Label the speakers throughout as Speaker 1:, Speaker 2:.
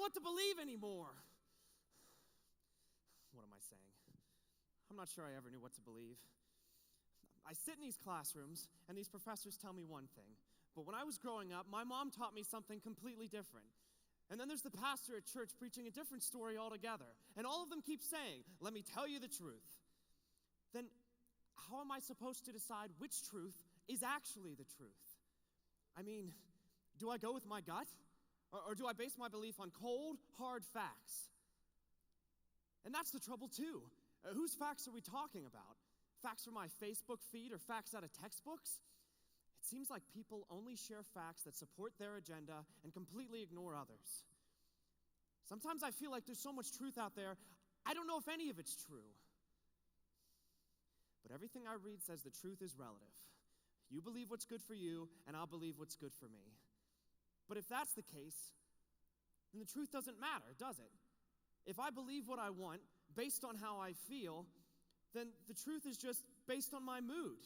Speaker 1: what to believe anymore. What am I saying? I'm not sure I ever knew what to believe. I sit in these classrooms, and these professors tell me one thing. But when I was growing up, my mom taught me something completely different. And then there's the pastor at church preaching a different story altogether. And all of them keep saying, let me tell you the truth. Then how am I supposed to decide which truth is actually the truth? I mean, do I go with my gut? Or do I base my belief on cold, hard facts? And that's the trouble too. Whose facts are we talking about? Facts from my Facebook feed or facts out of textbooks? It seems like people only share facts that support their agenda and completely ignore others. Sometimes I feel like there's so much truth out there, I don't know if any of it's true. But everything I read says the truth is relative. You believe what's good for you, and I'll believe what's good for me. But if that's the case, then the truth doesn't matter, does it? If I believe what I want based on how I feel, then the truth is just based on my mood.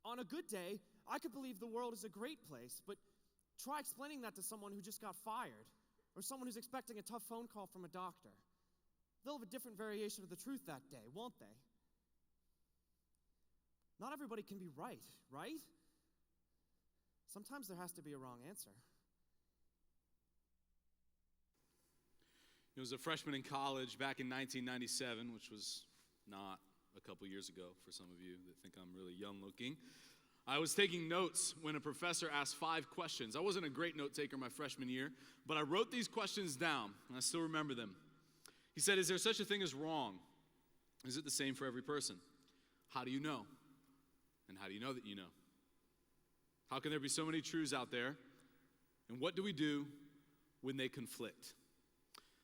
Speaker 1: On a good day, I could believe the world is a great place, but try explaining that to someone who just got fired, or someone who's expecting a tough phone call from a doctor. They'll have a different variation of the truth that day, won't they? Not everybody can be right? Sometimes there has to be a wrong answer.
Speaker 2: I was a freshman in college back in 1997, which was not a couple years ago for some of you that think I'm really young looking. I was taking notes when a professor asked 5 questions. I wasn't a great note taker my freshman year, but I wrote these questions down, and I still remember them. He said, is there such a thing as wrong? Is it the same for every person? How do you know? And how do you know that you know? How can there be so many truths out there? And what do we do when they conflict?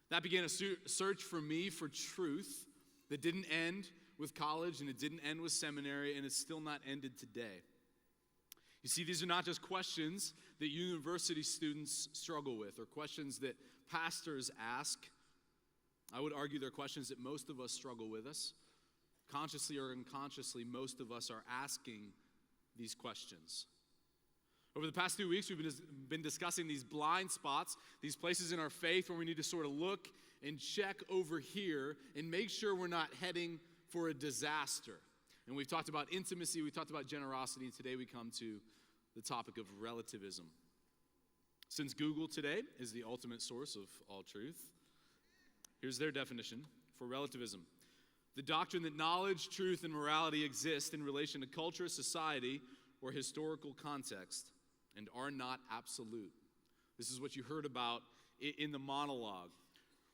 Speaker 2: That began a search for me for truth that didn't end with college, and it didn't end with seminary, and it's still not ended today. You see, these are not just questions that university students struggle with or questions that pastors ask. I would argue they're questions that most of us struggle with us. Consciously or unconsciously, most of us are asking these questions. Over the past 2 weeks, we've been discussing these blind spots, these places in our faith where we need to sort of look and check over here and make sure we're not heading for a disaster. And we've talked about intimacy, we've talked about generosity, and today we come to the topic of relativism. Since Google today is the ultimate source of all truth, here's their definition for relativism. The doctrine that knowledge, truth, and morality exist in relation to culture, society, or historical context and are not absolute. This is what you heard about in the monologue.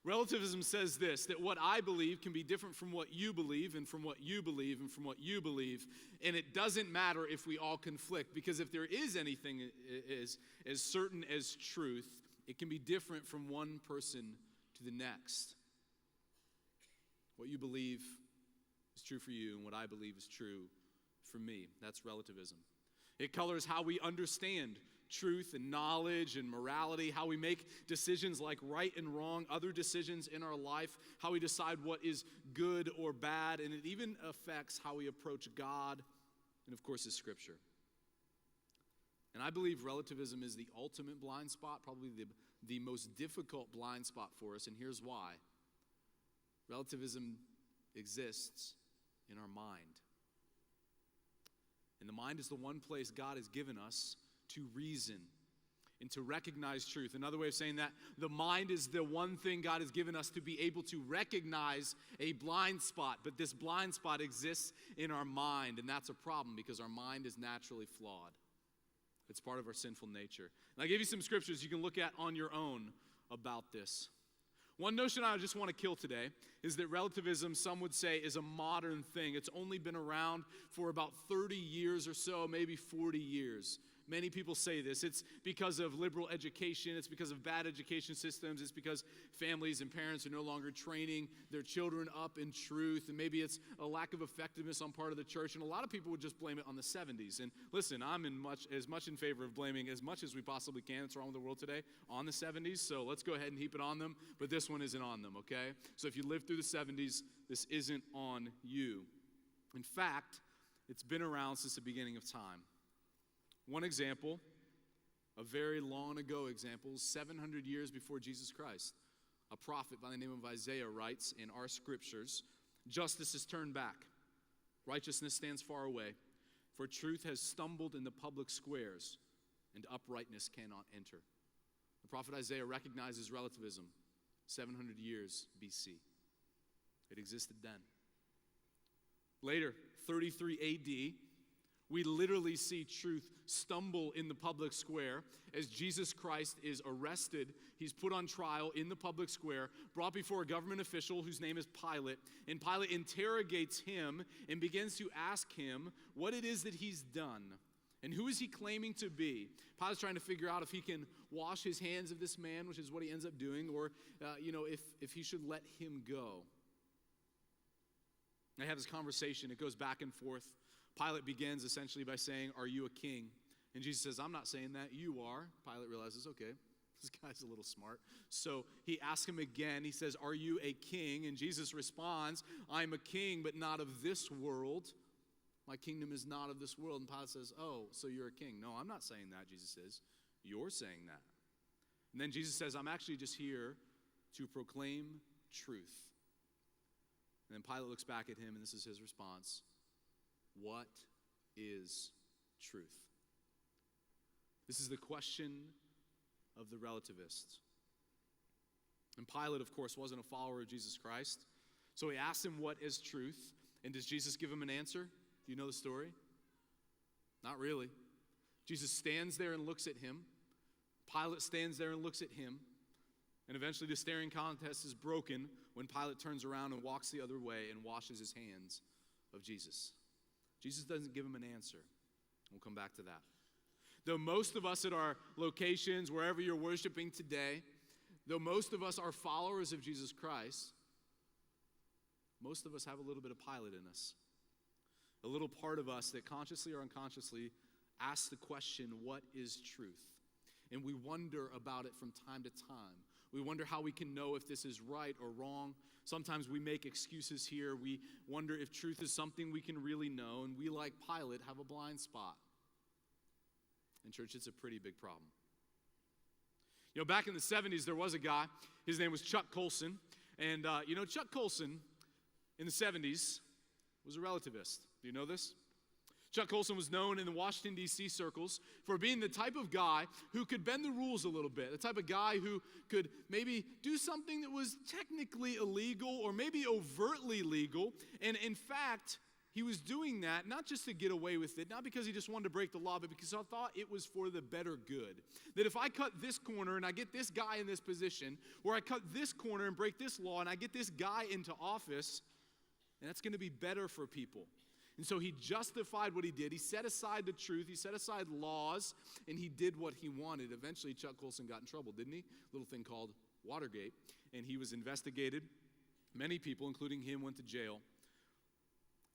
Speaker 2: Relativism says this, that what I believe can be different from what you believe and from what you believe and from what you believe, and it doesn't matter if we all conflict, because if there is anything as certain as truth, it can be different from one person to the next. What you believe is true for you, and what I believe is true for me. That's relativism. It colors how we understand truth and knowledge and morality, how we make decisions like right and wrong, other decisions in our life, how we decide what is good or bad, and it even affects how we approach God and, of course, His Scripture. And I believe relativism is the ultimate blind spot, probably the most difficult blind spot for us, and here's why. Relativism exists in our mind. And the mind is the one place God has given us to reason and to recognize truth. Another way of saying that, the mind is the one thing God has given us to be able to recognize a blind spot. But this blind spot exists in our mind, and that's a problem because our mind is naturally flawed. It's part of our sinful nature. And I gave you some scriptures you can look at on your own about this. One notion I just want to kill today is that relativism, some would say, is a modern thing. It's only been around for about 30 years or so, maybe 40 years. Many people say this. It's because of liberal education. It's because of bad education systems. It's because families and parents are no longer training their children up in truth. And maybe it's a lack of effectiveness on part of the church. And a lot of people would just blame it on the 70s. And listen, I'm as much in favor of blaming as much as we possibly can. It's wrong with the world today on the 70s. So let's go ahead and heap it on them. But this one isn't on them, okay? So if you lived through the 70s, this isn't on you. In fact, it's been around since the beginning of time. One example, a very long ago example, 700 years before Jesus Christ. a prophet by the name of Isaiah, writes in our scriptures, "Justice is turned back. Righteousness stands far away. For truth has stumbled in the public squares, and uprightness cannot enter." The prophet Isaiah recognizes relativism 700 years BC. It existed then. Later, 33 AD, we literally see truth stumble in the public square as Jesus Christ is arrested. He's put on trial in the public square, brought before a government official whose name is Pilate, and Pilate interrogates him and begins to ask him what it is that he's done. And who is he claiming to be? Pilate's trying to figure out if he can wash his hands of this man, which is what he ends up doing, or if he should let him go. They have this conversation. It goes back and forth. Pilate begins essentially by saying, "Are you a king?" And Jesus says, "I'm not saying that, you are." Pilate realizes, okay, this guy's a little smart. So he asks him again. He says, "Are you a king?" And Jesus responds, "I'm a king, but not of this world. My kingdom is not of this world." And Pilate says, "Oh, so you're a king?" "No, I'm not saying that," Jesus says. "You're saying that." And then Jesus says, "I'm actually just here to proclaim truth." And then Pilate looks back at him, and this is his response. What is truth? This is the question of the relativists. And Pilate, of course, wasn't a follower of Jesus Christ. So he asked him, what is truth? And does Jesus give him an answer? Do you know the story? Not really. Jesus stands there and looks at him. Pilate stands there and looks at him. And eventually the staring contest is broken when Pilate turns around and walks the other way and washes his hands of Jesus. Jesus doesn't give him an answer. We'll come back to that. Though most of us at our locations, wherever you're worshiping today, though most of us are followers of Jesus Christ, most of us have a little bit of Pilate in us. A little part of us that consciously or unconsciously asks the question, what is truth? And we wonder about it from time to time. We wonder how we can know if this is right or wrong. Sometimes we make excuses here. We wonder if truth is something we can really know, and we, like Pilate, have a blind spot. In church, it's a pretty big problem. Back in the 70s, there was a guy. His name was Chuck Colson. And, Chuck Colson in the 70s was a relativist. Do you know this? Chuck Colson was known in the Washington, D.C. circles for being the type of guy who could bend the rules a little bit, the type of guy who could maybe do something that was technically illegal or maybe overtly legal. And in fact, he was doing that not just to get away with it, not because he just wanted to break the law, but because I thought it was for the better good. That if I cut this corner and I get this guy in this position, or I cut this corner and break this law and I get this guy into office, and that's going to be better for people. And so he justified what he did. He set aside the truth. He set aside laws, and he did what he wanted. Eventually, Chuck Colson got in trouble, didn't he? A little thing called Watergate. And he was investigated. Many people, including him, went to jail.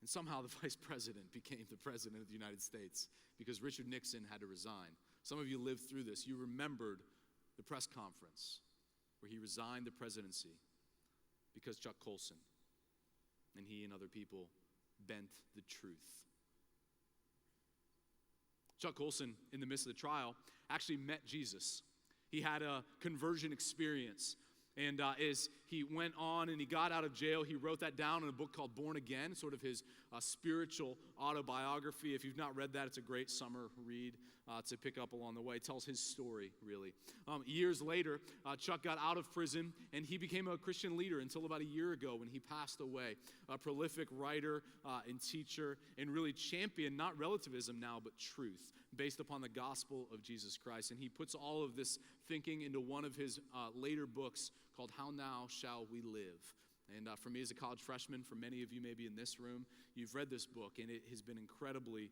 Speaker 2: And somehow the vice president became the president of the United States because Richard Nixon had to resign. Some of you lived through this. You remembered the press conference where he resigned the presidency because Chuck Colson and he and other people bent the truth. Chuck Colson, in the midst of the trial, actually met Jesus. He had a conversion experience. And as he went on and he got out of jail, he wrote that down in a book called Born Again, sort of his spiritual autobiography. If you've not read that, it's a great summer read to pick up along the way. It tells his story, really. Years later, Chuck got out of prison, and he became a Christian leader until about a year ago when he passed away. A prolific writer and teacher, and really championed not relativism now, but truth, based upon the gospel of Jesus Christ. And he puts all of this thinking into one of his later books called How Now Shall We Live? And for me as a college freshman, for many of you maybe in this room, you've read this book, and it has been incredibly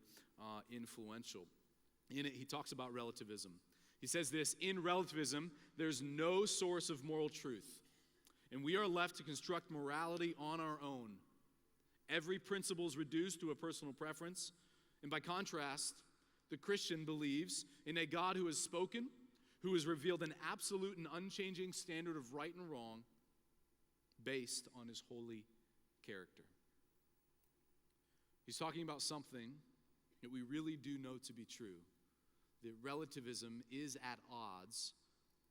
Speaker 2: influential. In it, he talks about relativism. He says this, in relativism, there's no source of moral truth, and we are left to construct morality on our own. Every principle is reduced to a personal preference, and by contrast, the Christian believes in a God who has spoken, who has revealed an absolute and unchanging standard of right and wrong based on his holy character. He's talking about something that we really do know to be true, that relativism is at odds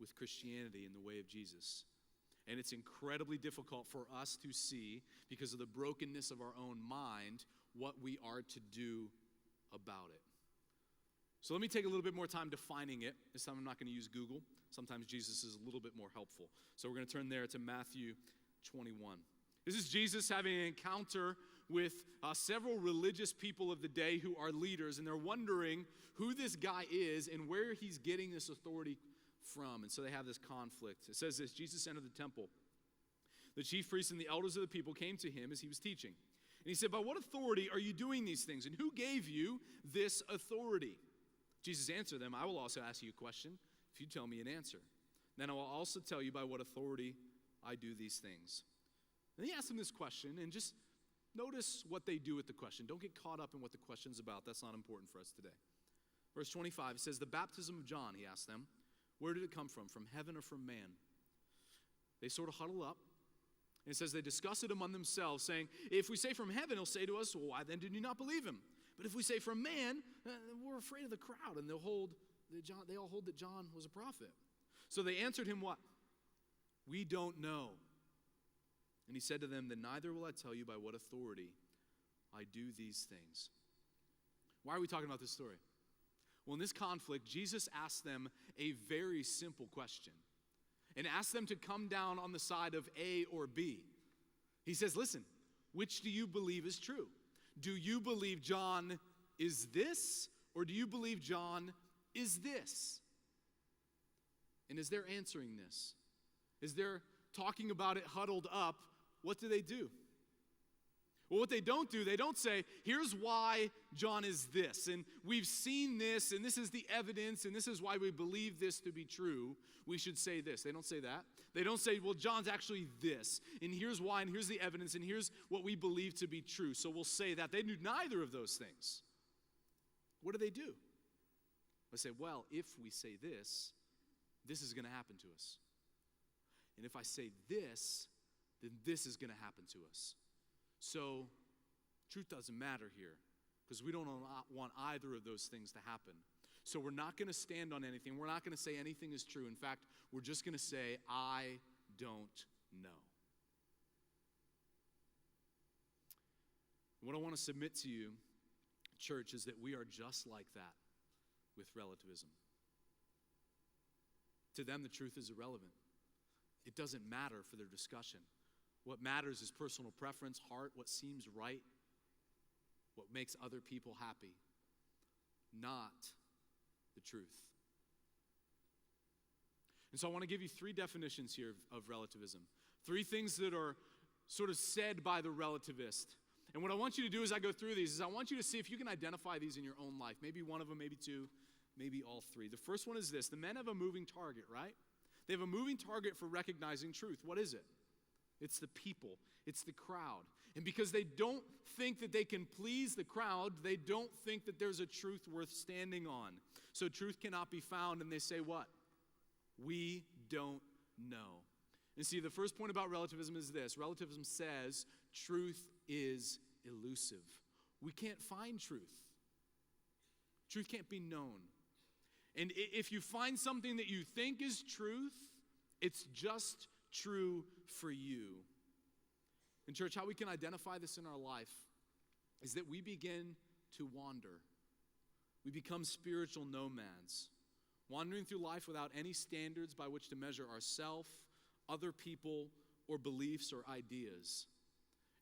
Speaker 2: with Christianity in the way of Jesus. And it's incredibly difficult for us to see, because of the brokenness of our own mind, what we are to do about it. So let me take a little bit more time defining it. This time I'm not going to use Google. Sometimes Jesus is a little bit more helpful. So we're going to turn there to Matthew 21. This is Jesus having an encounter with several religious people of the day who are leaders, and they're wondering who this guy is and where he's getting this authority from. And so they have this conflict. It says this: Jesus entered the temple. The chief priests and the elders of the people came to him as he was teaching. And he said, "By what authority are you doing these things? And who gave you this authority?" Jesus answered them, "I will also ask you a question if you tell me an answer. Then I will also tell you by what authority I do these things." And he asked them this question, and just notice what they do with the question. Don't get caught up in what the question's about. That's not important for us today. Verse 25, it says, "The baptism of John," he asked them, "where did it come from heaven or from man?" They sort of huddle up, and it says they discuss it among themselves, saying, "If we say from heaven, he'll say to us, 'Well, why then did you not believe him?' But if we say from man, we're afraid of the crowd, and they all hold that John was a prophet." So they answered him what? "We don't know." And he said to them, "Then neither will I tell you by what authority I do these things." Why are we talking about this story? Well, in this conflict, Jesus asked them a very simple question and asked them to come down on the side of A or B. He says, listen, which do you believe is true? Do you believe John is this, or do you believe John is this? And as they're answering this, as they're talking about it huddled up, what do? Well, what they don't do, they don't say, here's why John is this, and we've seen this, and this is the evidence, and this is why we believe this to be true. We should say this. They don't say that. They don't say, well, John's actually this, and here's why, and here's the evidence, and here's what we believe to be true. So we'll say that. They do neither of those things. What do? They say, well, if we say this is going to happen to us. And if I say this, then this is going to happen to us. So truth doesn't matter here, because we don't want either of those things to happen. So we're not going to stand on anything. We're not going to say anything is true. In fact, we're just going to say, I don't know. What I want to submit to you, church, is that we are just like that with relativism. To them, the truth is irrelevant. It doesn't matter for their discussion. What matters is personal preference, heart, what seems right, what makes other people happy, not the truth. And so I want to give you three definitions here of relativism. Three things that are sort of said by the relativist. And what I want you to do as I go through these is I want you to see if you can identify these in your own life. Maybe one of them, maybe two, maybe all three. The first one is this. The men have a moving target, right? They have a moving target for recognizing truth. What is it? It's the people. It's the crowd. And because they don't think that they can please the crowd, they don't think that there's a truth worth standing on. So truth cannot be found, and they say what? We don't know. And see, the first point about relativism is this. Relativism says truth is elusive. We can't find truth. Truth can't be known. And if you find something that you think is truth, it's just true for you. In church, how we can identify this in our life is that we begin to wander. We become spiritual nomads, wandering through life without any standards by which to measure ourselves, other people, or beliefs or ideas.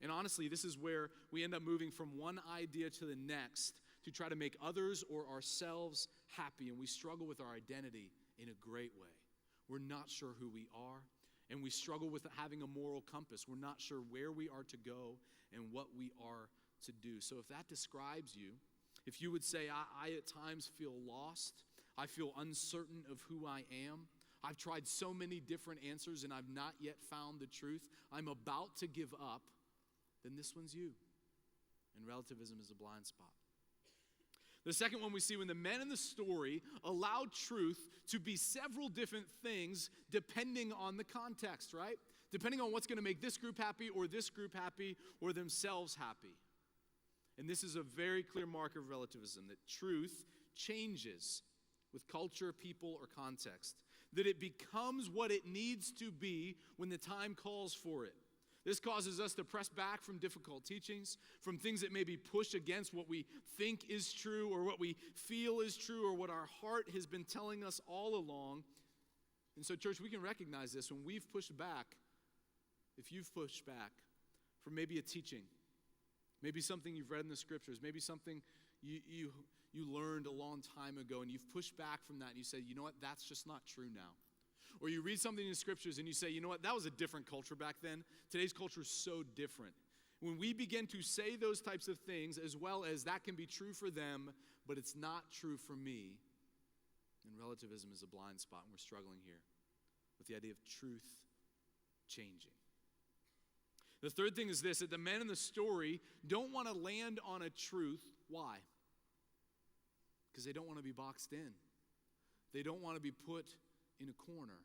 Speaker 2: And honestly, this is where we end up moving from one idea to the next to try to make others or ourselves happy, and we struggle with our identity in a great way. We're not sure who we are, and we struggle with having a moral compass. We're not sure where we are to go and what we are to do. So if that describes you, if you would say, I at times feel lost, I feel uncertain of who I am, I've tried so many different answers and I've not yet found the truth, I'm about to give up, then this one's you. And relativism is a blind spot. The second one we see, when the men in the story allowed truth to be several different things depending on the context, right? Depending on what's going to make this group happy or themselves happy. And this is a very clear mark of relativism, that truth changes with culture, people, or context. that it becomes what it needs to be when the time calls for it. This causes us to press back from difficult teachings, from things that maybe push against what we think is true or what we feel is true or what our heart has been telling us all along. And so, church, we can recognize this when we've pushed back, if you've pushed back from maybe a teaching, maybe something you've read in the scriptures, maybe something you learned a long time ago, and you've pushed back from that and you say, you know what, that's just not true now. Or you read something in the scriptures and you say, you know what, that was a different culture back then. Today's culture is so different. When we begin to say those types of things, as well as that can be true for them, but it's not true for me, then relativism is a blind spot, and we're struggling here with the idea of truth changing. The third thing is this, that the men in the story don't want to land on a truth. Why? Because they don't want to be boxed in. They don't want to be put in a corner.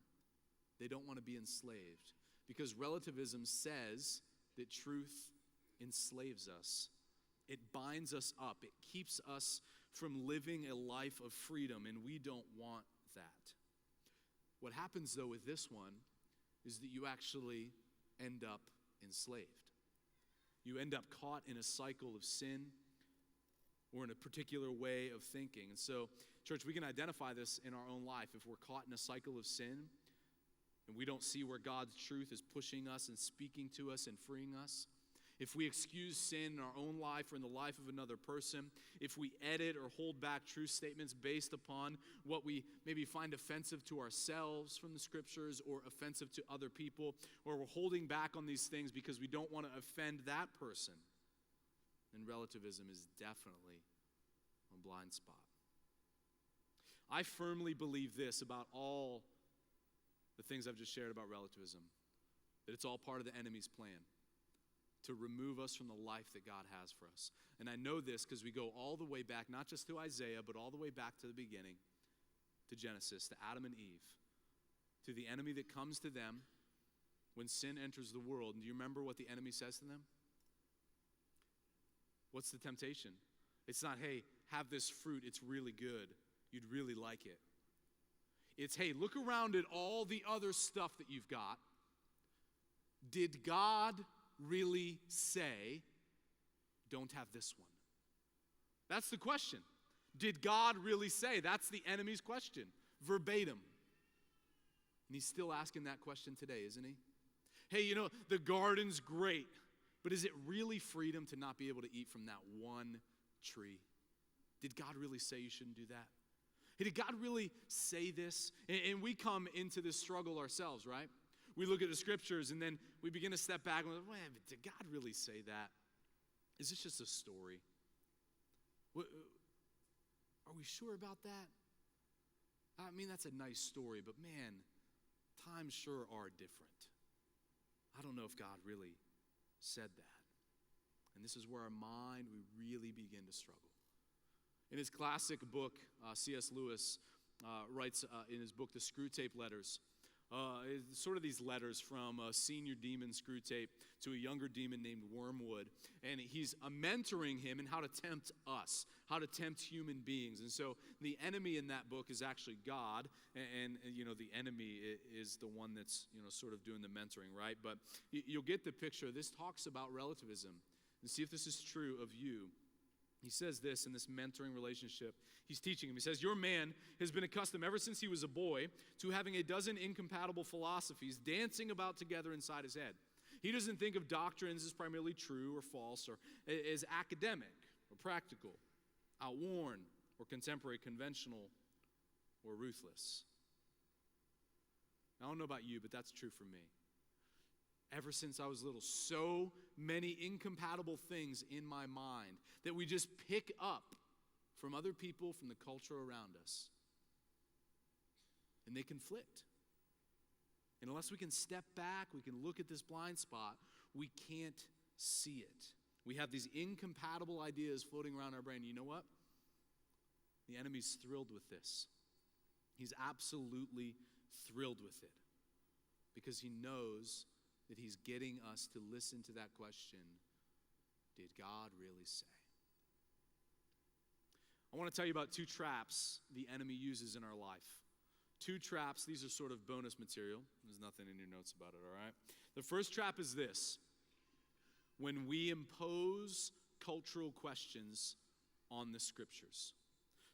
Speaker 2: They don't want to be enslaved. Because relativism says that truth enslaves us. It binds us up. It keeps us from living a life of freedom, and we don't want that. What happens, though, with this one is that you actually end up enslaved. You end up caught in a cycle of sin or in a particular way of thinking. And so, church, we can identify this in our own life. If we're caught in a cycle of sin and we don't see where God's truth is pushing us and speaking to us and freeing us, if we excuse sin in our own life or in the life of another person, if we edit or hold back truth statements based upon what we maybe find offensive to ourselves from the scriptures or offensive to other people, or we're holding back on these things because we don't want to offend that person, then relativism is definitely a blind spot. I firmly believe this about all the things I've just shared about relativism, that it's all part of the enemy's plan to remove us from the life that God has for us. And I know this because we go all the way back, not just to Isaiah, but all the way back to the beginning, to Genesis, to Adam and Eve, to the enemy that comes to them when sin enters the world. And do you remember what the enemy says to them? What's the temptation? It's not, hey, have this fruit, it's really good. You'd really like it. It's, hey, look around at all the other stuff that you've got. Did God really say, don't have this one? That's the question. Did God really say? That's the enemy's question, verbatim. And he's still asking that question today, isn't he? Hey, you know, the garden's great, but is it really freedom to not be able to eat from that one tree? Did God really say you shouldn't do that? Hey, did God really say this? And we come into this struggle ourselves, right? We look at the scriptures and then we begin to step back and go, wait, but did God really say that? Is this just a story? Are we sure about that? I mean, that's a nice story, but man, times sure are different. I don't know if God really said that. And this is where our mind, we really begin to struggle. In his classic book, C.S. Lewis writes in his book, The Screwtape Letters, sort of these letters from a senior demon Screwtape to a younger demon named Wormwood. And he's mentoring him in how to tempt us, how to tempt human beings. And so the enemy in that book is actually God. And you know, the enemy is the one that's, you know, sort of doing the mentoring, right? But you'll get the picture. This talks about relativism. And see if this is true of you. He says this in this mentoring relationship. He's teaching him. He says, your man has been accustomed ever since he was a boy to having a dozen incompatible philosophies dancing about together inside his head. He doesn't think of doctrines as primarily true or false or as academic or practical, outworn or contemporary, conventional or ruthless. I don't know about you, but that's true for me. Ever since I was little, so many incompatible things in my mind that we just pick up from other people, from the culture around us. And they conflict. And unless we can step back, we can look at this blind spot, we can't see it. We have these incompatible ideas floating around our brain. You know what? The enemy's thrilled with this. He's absolutely thrilled with it because he knows that he's getting us to listen to that question, did God really say? I want to tell you about two traps the enemy uses in our life 2 traps. These are sort of bonus material. There's nothing in your notes about it, all right? The first trap is this: when we impose cultural questions on the scriptures.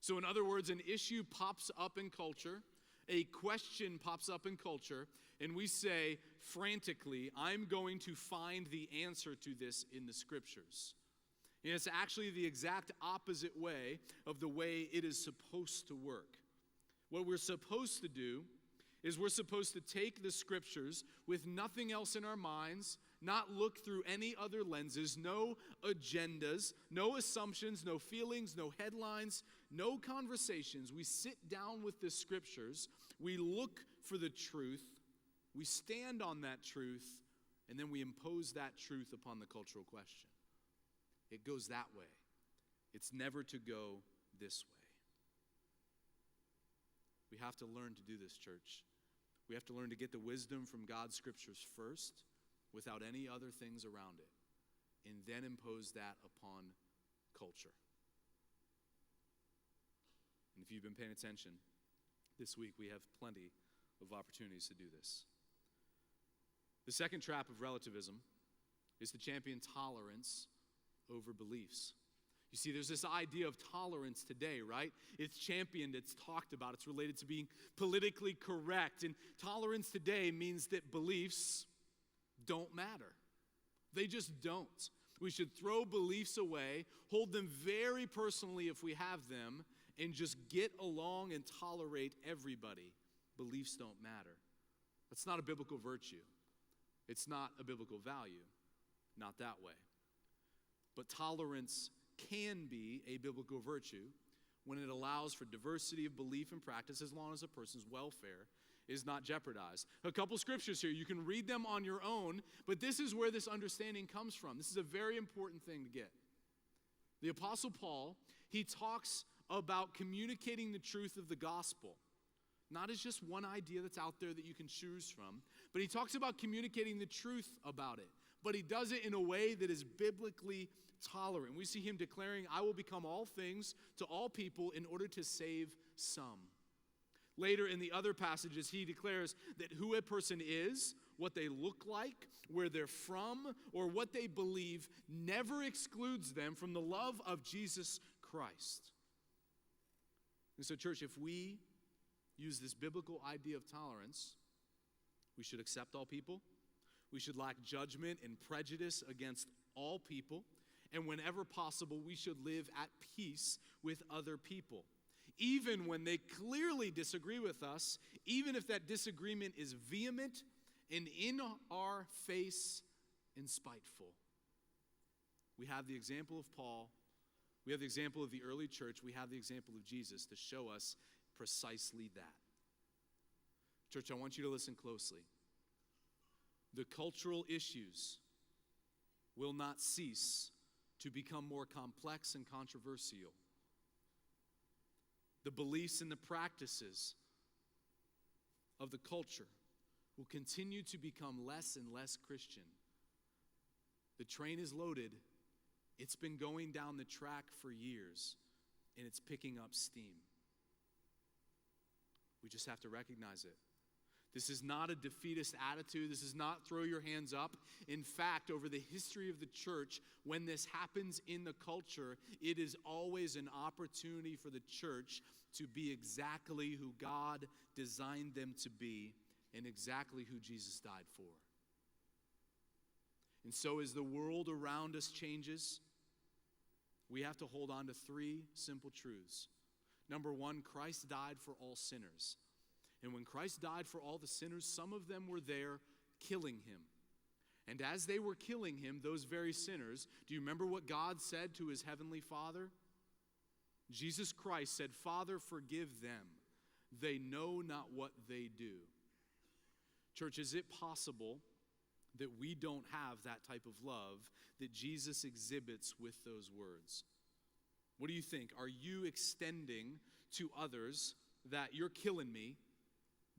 Speaker 2: So in other words, an issue pops up in culture, a question pops up in culture, and we say frantically, I'm going to find the answer to this in the scriptures. And it's actually the exact opposite way of the way it is supposed to work. What we're supposed to do is we're supposed to take the scriptures with nothing else in our minds, not look through any other lenses, no agendas, no assumptions, no feelings, no headlines, no conversations. We sit down with the scriptures, we look for the truth, we stand on that truth, and then we impose that truth upon the cultural question. It goes that way. It's never to go this way. We have to learn to do this, church. We have to learn to get the wisdom from God's scriptures first, without any other things around it, and then impose that upon culture. And if you've been paying attention, this week we have plenty of opportunities to do this. The second trap of relativism is to champion tolerance over beliefs. You see, there's this idea of tolerance today, right? It's championed, it's talked about, it's related to being politically correct. And tolerance today means that beliefs don't matter. They just don't. We should throw beliefs away, hold them very personally if we have them, and just get along and tolerate everybody. Beliefs don't matter. That's not a biblical virtue. It's not a biblical value. Not that way. But tolerance can be a biblical virtue when it allows for diversity of belief and practice, as long as a person's welfare is not jeopardized. A couple scriptures here. You can read them on your own, but this is where this understanding comes from. This is a very important thing to get. The Apostle Paul, he talks about communicating the truth of the gospel, not as just one idea that's out there that you can choose from, but he talks about communicating the truth about it. But he does it in a way that is biblically tolerant. We see him declaring, I will become all things to all people in order to save some. Later in the other passages, he declares that who a person is, what they look like, where they're from, or what they believe never excludes them from the love of Jesus Christ. And so, church, if we use this biblical idea of tolerance, we should accept all people. We should lack judgment and prejudice against all people. And whenever possible, we should live at peace with other people, even when they clearly disagree with us, even if that disagreement is vehement and in our face and spiteful. We have the example of Paul. We have the example of the early church. We have the example of Jesus to show us precisely that. Church, I want you to listen closely. The cultural issues will not cease to become more complex and controversial. The beliefs and the practices of the culture will continue to become less and less Christian. The train is loaded. It's been going down the track for years, and it's picking up steam. We just have to recognize it. This is not a defeatist attitude. This is not throw your hands up. In fact, over the history of the church, when this happens in the culture, it is always an opportunity for the church to be exactly who God designed them to be and exactly who Jesus died for. And so as the world around us changes, we have to hold on to 3 simple truths. Number 1, Christ died for all sinners. And when Christ died for all the sinners, some of them were there killing him. And as they were killing him, those very sinners, do you remember what God said to his heavenly Father? Jesus Christ said, Father, forgive them. They know not what they do. Church, is it possible that we don't have that type of love that Jesus exhibits with those words? What do you think? Are you extending to others that you're killing me,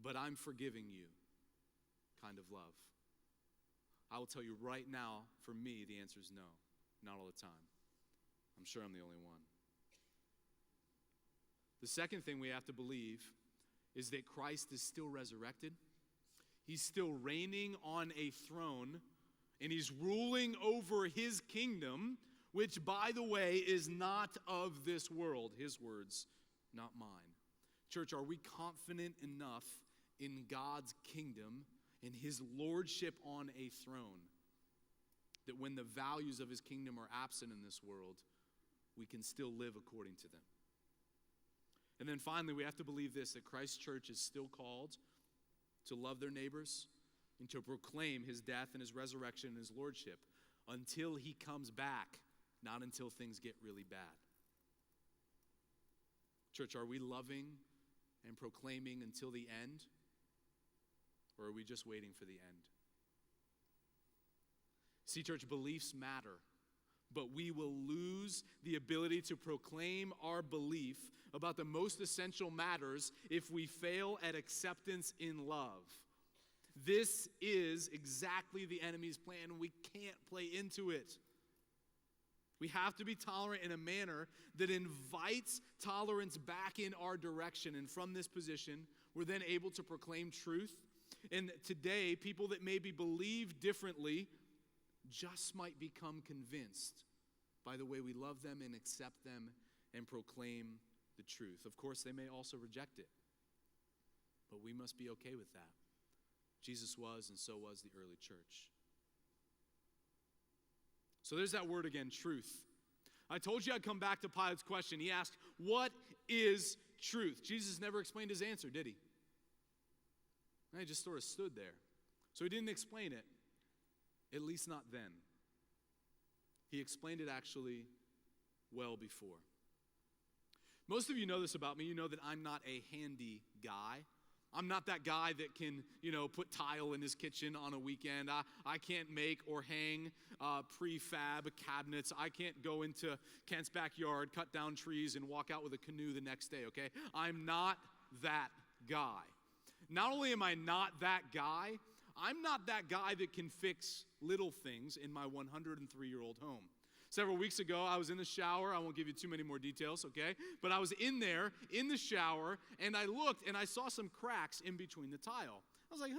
Speaker 2: but I'm forgiving you kind of love? I will tell you right now, for me, the answer is no. Not all the time. I'm sure I'm the only one. The second thing we have to believe is that Christ is still resurrected. He's still reigning on a throne, and he's ruling over his kingdom, which, by the way, is not of this world. His words, not mine. Church, are we confident enough in God's kingdom and his lordship on a throne that when the values of his kingdom are absent in this world, we can still live according to them? And then finally, we have to believe this, that Christ's church is still called to love their neighbors and to proclaim his death and his resurrection and his lordship until he comes back, not until things get really bad. Church, are we loving and proclaiming until the end? Or are we just waiting for the end? See, church, beliefs matter, but we will lose the ability to proclaim our belief about the most essential matters if we fail at acceptance in love. This is exactly the enemy's plan, and we can't play into it. We have to be tolerant in a manner that invites tolerance back in our direction. And from this position, we're then able to proclaim truth. And today, people that maybe believe differently just might become convinced by the way we love them and accept them and proclaim the truth. Of course, they may also reject it, but we must be okay with that. Jesus was, and so was the early church. So there's that word again, truth. I told you I'd come back to Pilate's question. He asked, what is truth? Jesus never explained his answer, did he? He just sort of stood there. So he didn't explain it, at least not then. He explained it actually well before. Most of you know this about me. You know that I'm not a handy guy. I'm not that guy that can, put tile in his kitchen on a weekend. I can't make or hang prefab cabinets. I can't go into Kent's backyard, cut down trees, and walk out with a canoe the next day, okay? I'm not that guy. Not only am I not that guy, I'm not that guy that can fix little things in my 103-year-old home. Several weeks ago, I was in the shower. I won't give you too many more details, okay? But I was in there, in the shower, and I looked, and I saw some cracks in between the tile. I was like,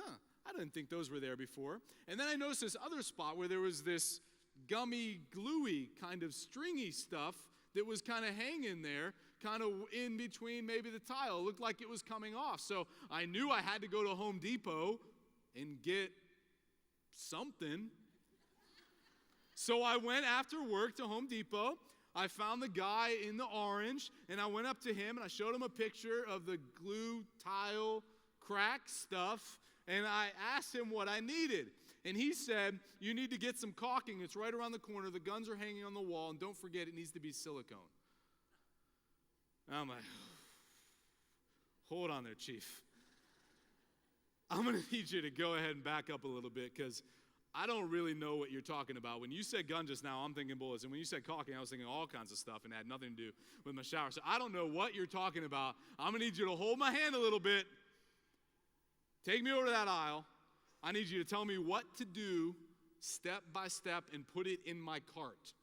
Speaker 2: I didn't think those were there before. And then I noticed this other spot where there was this gummy, gluey, kind of stringy stuff that was kind of hanging there, kind of in between maybe the tile. It looked like it was coming off. So I knew I had to go to Home Depot and get something. So I went after work to Home Depot. I found the guy in the orange, and I went up to him, and I showed him a picture of the glue tile crack stuff, and I asked him what I needed. And he said, you need to get some caulking. It's right around the corner. The guns are hanging on the wall, and don't forget, it needs to be silicone. And I'm like, hold on there, Chief. I'm going to need you to go ahead and back up a little bit, because I don't really know what you're talking about. When you said gun just now, I'm thinking bullets. And when you said caulking, I was thinking all kinds of stuff and it had nothing to do with my shower. So I don't know what you're talking about. I'm going to need you to hold my hand a little bit. Take me over to that aisle. I need you to tell me what to do step by step and put it in my cart.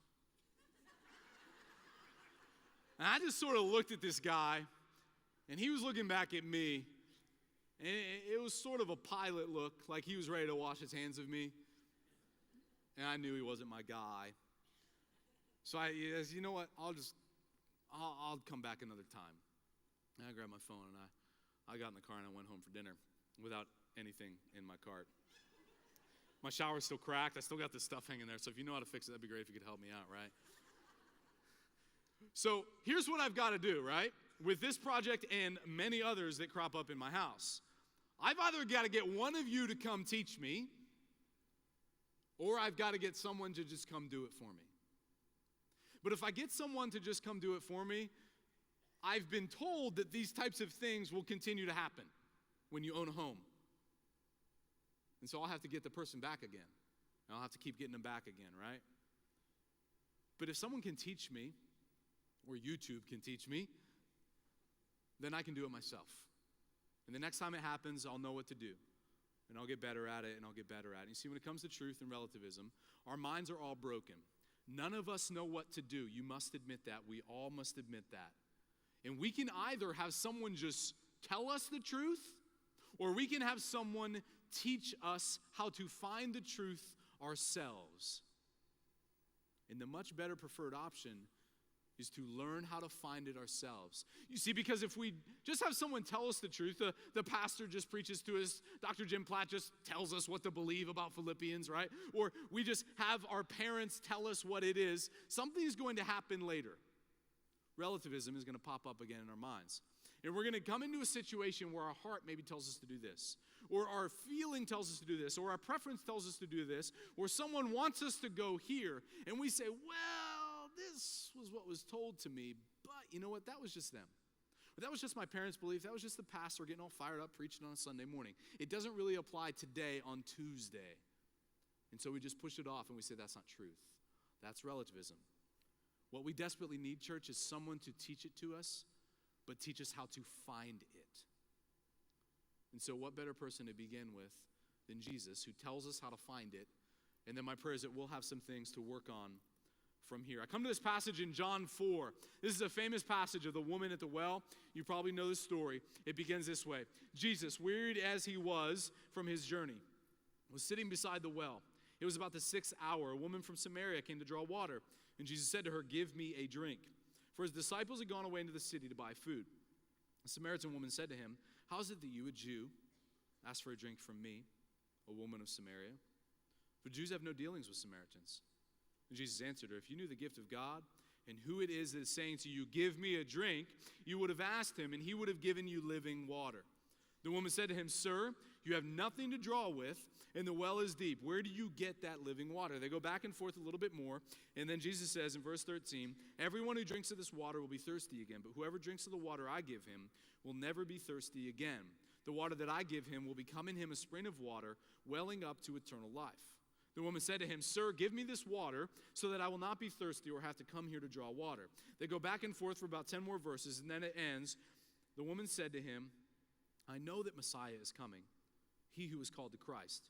Speaker 2: And I just sort of looked at this guy, and he was looking back at me. And it was sort of a pilot look, like he was ready to wash his hands of me. And I knew he wasn't my guy. So I said, you know what, I'll come back another time. And I grabbed my phone, and I got in the car, and I went home for dinner without anything in my cart. My shower's still cracked. I still got this stuff hanging there. So if you know how to fix it, that'd be great if you could help me out, right? So here's what I've got to do, right? With this project and many others that crop up in my house. I've either got to get one of you to come teach me, or I've got to get someone to just come do it for me. But if I get someone to just come do it for me, I've been told that these types of things will continue to happen when you own a home. And so I'll have to get the person back again. And I'll have to keep getting them back again, right? But if someone can teach me, or YouTube can teach me, then I can do it myself. And the next time it happens, I'll know what to do. And I'll get better at it, and I'll get better at it. You see, when it comes to truth and relativism, our minds are all broken. None of us know what to do. You must admit that. We all must admit that. And we can either have someone just tell us the truth, or we can have someone teach us how to find the truth ourselves. And the much better preferred option is to learn how to find it ourselves. You see, because if we just have someone tell us the truth, the pastor just preaches to us, Dr. Jim Platt just tells us what to believe about Philippians, right? Or we just have our parents tell us what it is, something's going to happen later. Relativism is going to pop up again in our minds. And we're going to come into a situation where our heart maybe tells us to do this, or our feeling tells us to do this, or our preference tells us to do this, or someone wants us to go here, and we say, well, this was what was told to me, but you know what? That was just them. But that was just my parents' belief. That was just the pastor getting all fired up preaching on a Sunday morning. It doesn't really apply today on Tuesday. And so we just push it off and we say that's not truth. That's relativism. What we desperately need, church, is someone to teach it to us, but teach us how to find it. And so what better person to begin with than Jesus, who tells us how to find it? And then my prayer is that we'll have some things to work on from here. I come to this passage in John 4. This is a famous passage of the woman at the well. You probably know the story. It begins this way. Jesus, wearied as he was from his journey, was sitting beside the well. It was about the 6th hour. A woman from Samaria came to draw water. And Jesus said to her, "Give me a drink." For his disciples had gone away into the city to buy food. The Samaritan woman said to him, "How is it that you, a Jew, ask for a drink from me, a woman of Samaria? For Jews have no dealings with Samaritans." And Jesus answered her, "If you knew the gift of God and who it is that is saying to you, 'Give me a drink,' you would have asked him, and he would have given you living water." The woman said to him, "Sir, you have nothing to draw with, and the well is deep. Where do you get that living water?" They go back and forth a little bit more, and then Jesus says in verse 13, "Everyone who drinks of this water will be thirsty again, but whoever drinks of the water I give him will never be thirsty again. The water that I give him will become in him a spring of water, welling up to eternal life." The woman said to him, "Sir, give me this water so that I will not be thirsty or have to come here to draw water." They go back and forth for about 10 more verses, and then it ends. The woman said to him, "I know that Messiah is coming, he who is called the Christ.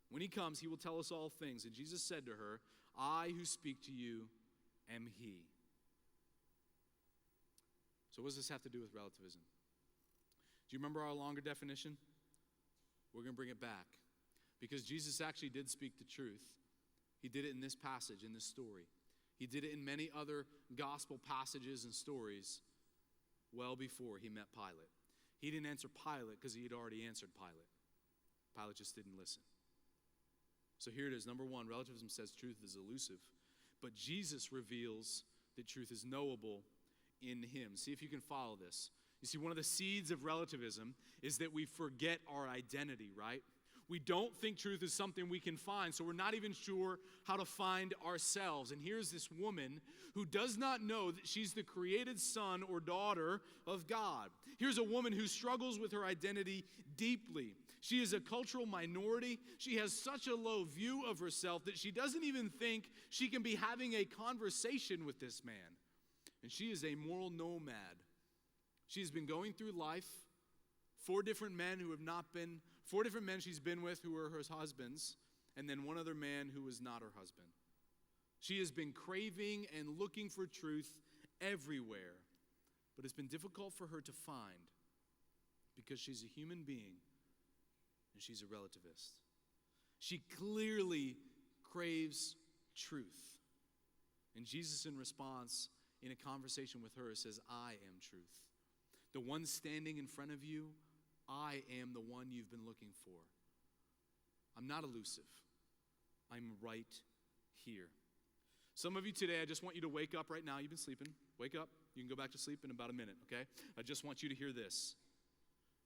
Speaker 2: When he comes, he will tell us all things." And Jesus said to her, "I who speak to you am he." So what does this have to do with relativism? Do you remember our longer definition? We're going to bring it back. Because Jesus actually did speak the truth. He did it in this passage, in this story. He did it in many other gospel passages and stories well before he met Pilate. He didn't answer Pilate because he had already answered Pilate. Pilate just didn't listen. So here it is. Number one, relativism says truth is elusive, but Jesus reveals that truth is knowable in him. See if you can follow this. You see, one of the seeds of relativism is that we forget our identity, right? We don't think truth is something we can find, so we're not even sure how to find ourselves. And here's this woman who does not know that she's the created son or daughter of God. Here's a woman who struggles with her identity deeply. She is a cultural minority. She has such a low view of herself that she doesn't even think she can be having a conversation with this man. And she is a moral nomad. She's been going through life. Four different men she's been with who are her husbands, and then one other man who was not her husband. She has been craving and looking for truth everywhere, but it's been difficult for her to find because she's a human being and she's a relativist. She clearly craves truth. And Jesus, in response, in a conversation with her, says, "I am truth. The one standing in front of you, I am the one you've been looking for. I'm not elusive. I'm right here." Some of you today, I just want you to wake up right now. You've been sleeping. Wake up. You can go back to sleep in about a minute, okay? I just want you to hear this.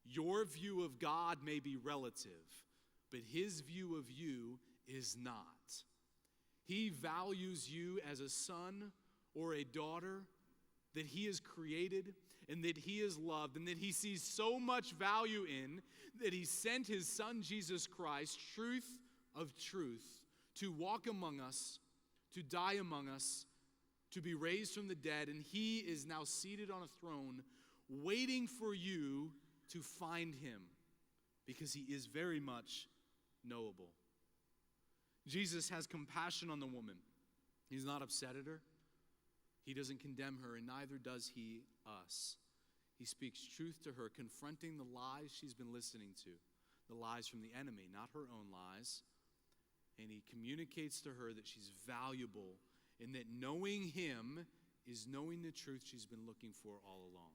Speaker 2: Your view of God may be relative, but his view of you is not. He values you as a son or a daughter that he has created and that he has loved and that he sees so much value in that he sent his son Jesus Christ, truth of truth, to walk among us, to die among us, to be raised from the dead, and he is now seated on a throne waiting for you to find him because he is very much knowable. Jesus has compassion on the woman. He's not upset at her. He doesn't condemn her, and neither does he us. He speaks truth to her, confronting the lies she's been listening to, the lies from the enemy, not her own lies. And he communicates to her that she's valuable and that knowing him is knowing the truth she's been looking for all along.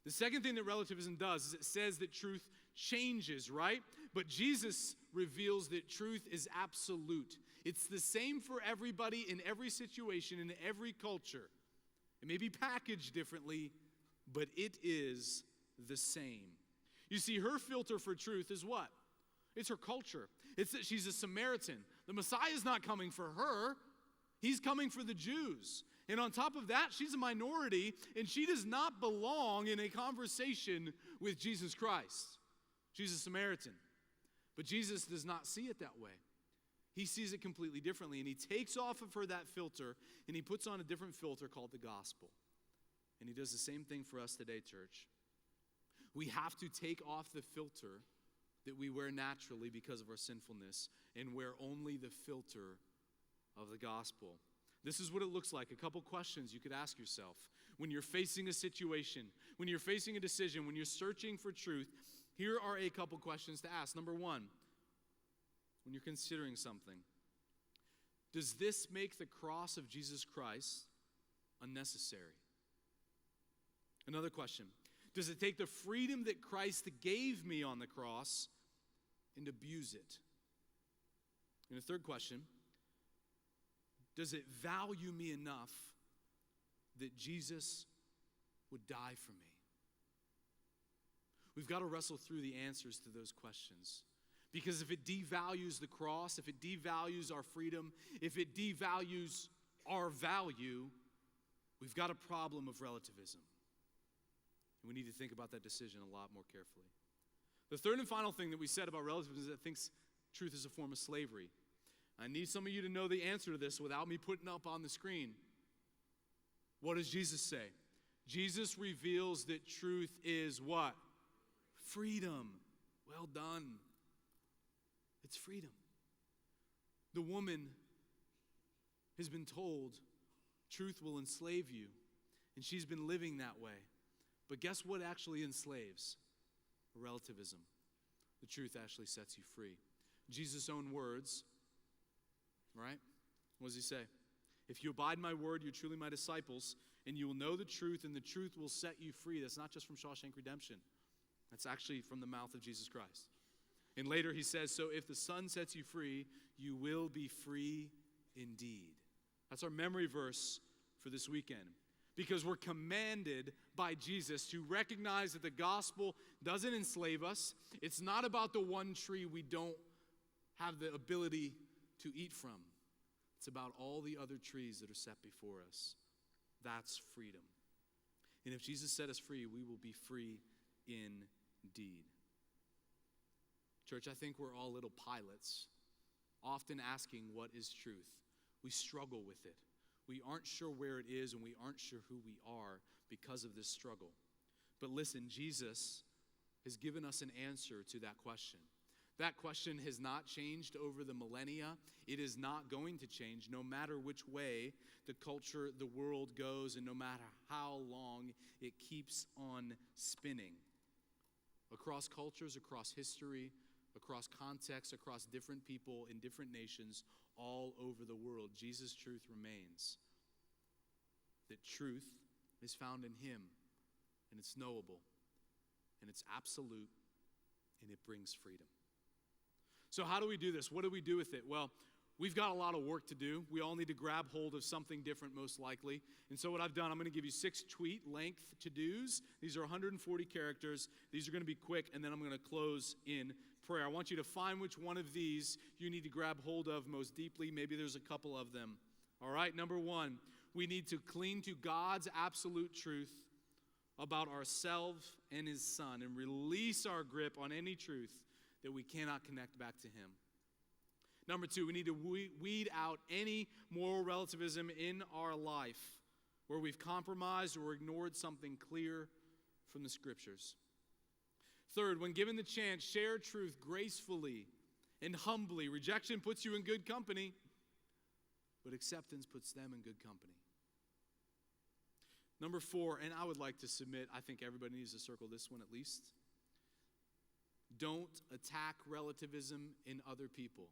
Speaker 2: The second thing that relativism does is it says that truth changes, right? But Jesus reveals that truth is absolute. It's the same for everybody in every situation, in every culture. It may be packaged differently, but it is the same. You see, her filter for truth is what? It's her culture. It's that she's a Samaritan. The Messiah is not coming for her. He's coming for the Jews. And on top of that, she's a minority, and she does not belong in a conversation with Jesus Christ. She's a Samaritan. But Jesus does not see it that way. He sees it completely differently, and he takes off of her that filter, and he puts on a different filter called the gospel. And he does the same thing for us today, church. We have to take off the filter that we wear naturally because of our sinfulness and wear only the filter of the gospel. This is what it looks like. A couple questions you could ask yourself. When you're facing a situation, when you're facing a decision, when you're searching for truth, here are a couple questions to ask. Number one, when you're considering something, does this make the cross of Jesus Christ unnecessary? Another question, does it take the freedom that Christ gave me on the cross and abuse it? And a third question, does it value me enough that Jesus would die for me? We've got to wrestle through the answers to those questions. Because if it devalues the cross, if it devalues our freedom, if it devalues our value, we've got a problem of relativism. And we need to think about that decision a lot more carefully. The third and final thing that we said about relativism is that it thinks truth is a form of slavery. I need some of you to know the answer to this without me putting up on the screen. What does Jesus say? Jesus reveals that truth is what? Freedom. Well done. It's freedom. The woman has been told truth will enslave you, and she's been living that way. But guess what actually enslaves? Relativism. The truth actually sets you free. Jesus' own words, right? What does he say? If you abide in my word, you're truly my disciples, and you will know the truth, and the truth will set you free. That's not just from Shawshank Redemption. That's actually from the mouth of Jesus Christ. And later he says, so if the Son sets you free, you will be free indeed. That's our memory verse for this weekend. Because we're commanded by Jesus to recognize that the gospel doesn't enslave us. It's not about the one tree we don't have the ability to eat from. It's about all the other trees that are set before us. That's freedom. And if Jesus set us free, we will be free indeed. Church, I think we're all little pilots, often asking what is truth. We struggle with it. We aren't sure where it is, and we aren't sure who we are because of this struggle. But listen, Jesus has given us an answer to that question. That question has not changed over the millennia. It is not going to change no matter which way the culture, the world goes, and no matter how long it keeps on spinning. Across cultures, across history, across contexts, across different people in different nations, all over the world, Jesus' truth remains. That truth is found in him, and it's knowable, and it's absolute, and it brings freedom. So how do we do this? What do we do with it? Well, we've got a lot of work to do. We all need to grab hold of something different, most likely. And so what I've done, I'm going to give you 6 tweet length to-dos. These are 140 characters. These are going to be quick, and then I'm going to close in prayer. I want you to find which one of these you need to grab hold of most deeply. Maybe there's a couple of them. All right, number 1, we need to cling to God's absolute truth about ourselves and his Son and release our grip on any truth that we cannot connect back to him. Number 2, we need to weed out any moral relativism in our life where we've compromised or ignored something clear from the scriptures. Third, when given the chance, share truth gracefully and humbly. Rejection puts you in good company, but acceptance puts them in good company. Number 4, and I would like to submit, I think everybody needs to circle this one at least. Don't attack relativism in other people.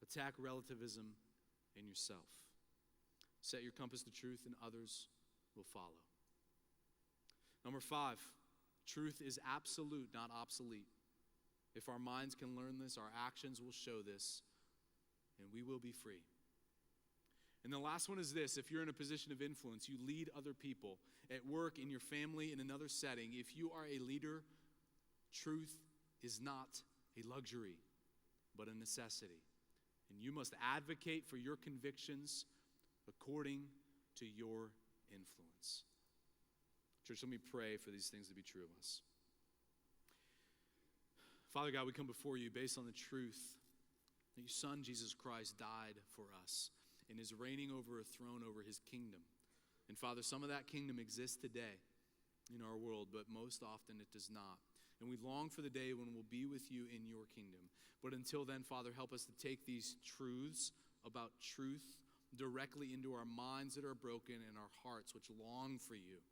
Speaker 2: Attack relativism in yourself. Set your compass to truth and others will follow. Number 5, truth is absolute, not obsolete. If our minds can learn this, our actions will show this, and we will be free. And the last one is this: if you're in a position of influence, you lead other people at work, in your family, in another setting. If you are a leader, truth is not a luxury, but a necessity. And you must advocate for your convictions according to your influence. Church, let me pray for these things to be true of us. Father God, we come before you based on the truth that your Son, Jesus Christ, died for us and is reigning over a throne over his kingdom. And Father, some of that kingdom exists today in our world, but most often it does not. And we long for the day when we'll be with you in your kingdom. But until then, Father, help us to take these truths about truth directly into our minds that are broken and our hearts which long for you.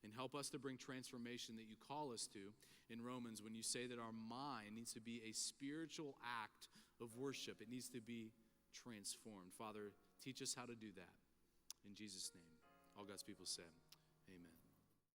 Speaker 2: And help us to bring transformation that you call us to in Romans when you say that our mind needs to be a spiritual act of worship. It needs to be transformed. Father, teach us how to do that. In Jesus' name, all God's people said, amen.